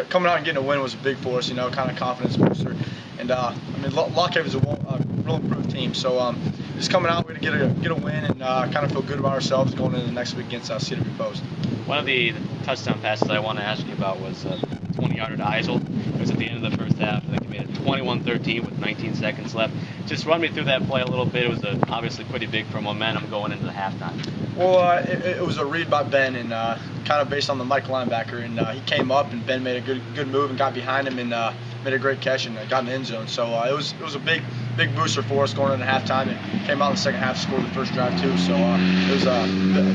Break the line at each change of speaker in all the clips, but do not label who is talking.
Coming out and getting a win was big for us, kind of confidence booster. And Lock Haven's a real improved team. So just coming out, we had to get a win and kind of feel good about ourselves going into the next week against CW Post.
One of the touchdown passes I want to ask you about was the 20-yarder to Eisel. It was at the end of the first half. I think you made it 21-13 with 19 seconds left. Just run me through that play a little bit. It was obviously pretty big for momentum going into the halftime.
Well, it was a read by Ben, and kind of based on the Mike linebacker, and he came up, and Ben made a good move and got behind him and made a great catch and got in the end zone. So it was a big booster for us going into halftime. It came out in the second half, scored the first drive too. So it was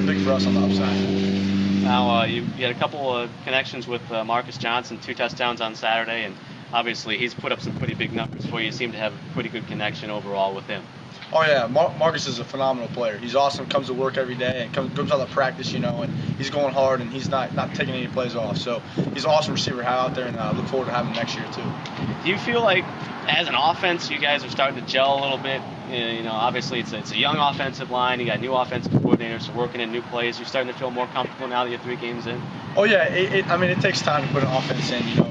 big for us on the upside.
Now you had a couple of connections with Marcus Johnson, 2 touchdowns on Saturday, and obviously he's put up some pretty big numbers for you. You seem to have a pretty good connection overall with him.
Oh yeah, Marcus is a phenomenal player. He's awesome. Comes to work every day and comes out to practice, and he's going hard and he's not taking any plays off. So he's an awesome receiver to have out there, and I look forward to having him next year too.
Do you feel like, as an offense, you guys are starting to gel a little bit? Obviously it's a young offensive line. You got new offensive coordinators working in new plays. You're starting to feel more comfortable now that you're 3 games in.
Oh yeah, it takes time to put an offense in. You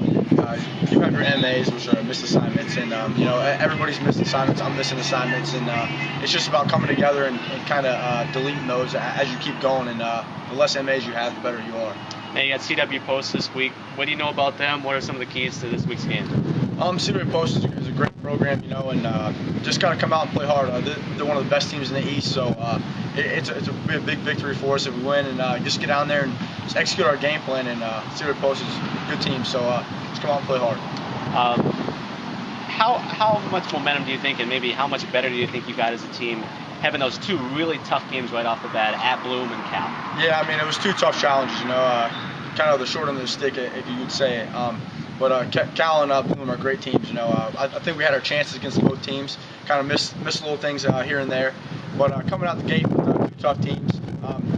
have your MAs, which are missed assignments, and everybody's missed assignments. I'm missing assignments, and it's just about coming together and kind of deleting those as you keep going. And the less MAs you have, the better you are.
Now you got CW Post this week. What do you know about them? What are some of the keys to this week's game?
CW Post is a great program, and just got to come out and play hard. They're one of the best teams in the East, so it's a big victory for us if we win, and just get down there and just execute our game plan. And CW Post is a good team, so just come out and play hard.
How much momentum do you think, and maybe how much better do you think you got as a team, having those 2 really tough games right off the bat at Bloom and Cal?
Yeah, it was 2 tough challenges, kind of the short end of the stick, if you would say it. But Cal and Bloom are great teams. I think we had our chances against both teams. Kind of missed little things here and there. But coming out the gate with 2 tough teams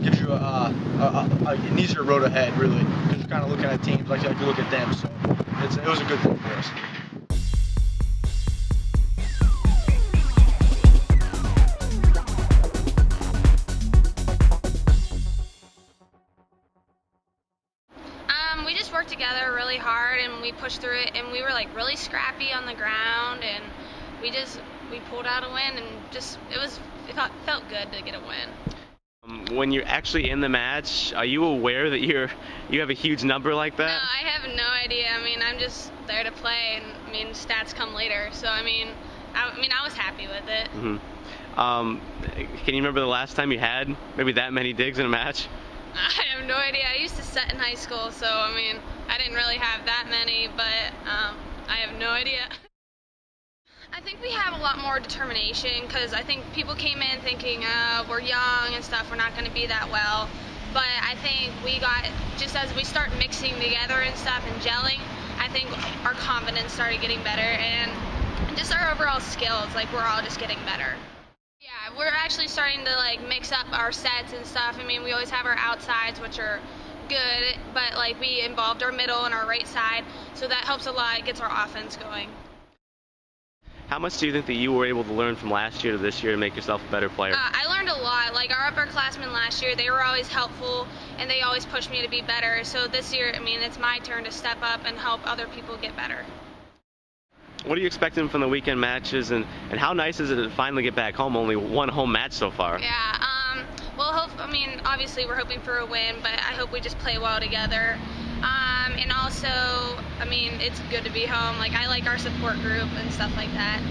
gives you an easier road ahead, really, because you're kind of looking at teams like you look at them. So it was a good thing for us.
We just worked together really hard and we pushed through it, and we were really scrappy on the ground, and we pulled out a win, and it felt good to get a win.
When you're actually in the match, are you aware that you have a huge number like that?
No, I have no idea. I'm just there to play, and stats come later. So I was happy with it.
Mm-hmm. Can you remember the last time you had maybe that many digs in a match?
I have no idea. I used to set in high school, so I didn't really have that many, but I have no idea. I think we have a lot more determination, because I think people came in thinking we're young and stuff, we're not going to be that well. But I think just as we start mixing together and stuff and gelling, I think our confidence started getting better, and just our overall skills, we're all just getting better. Yeah, we're actually starting to mix up our sets and stuff. We always have our outsides, which are good, but we involved our middle and our right side, so that helps a lot. It gets our offense going.
How much do you think that you were able to learn from last year to this year to make yourself a better player?
I learned a lot. Our upperclassmen last year, they were always helpful, and they always pushed me to be better. So this year, it's my turn to step up and help other people get better.
What are you expecting from the weekend matches, and how nice is it to finally get back home? Only 1 home match so far.
Yeah, well, obviously we're hoping for a win, but I hope we just play well together. And also, it's good to be home. I like our support group and stuff like that.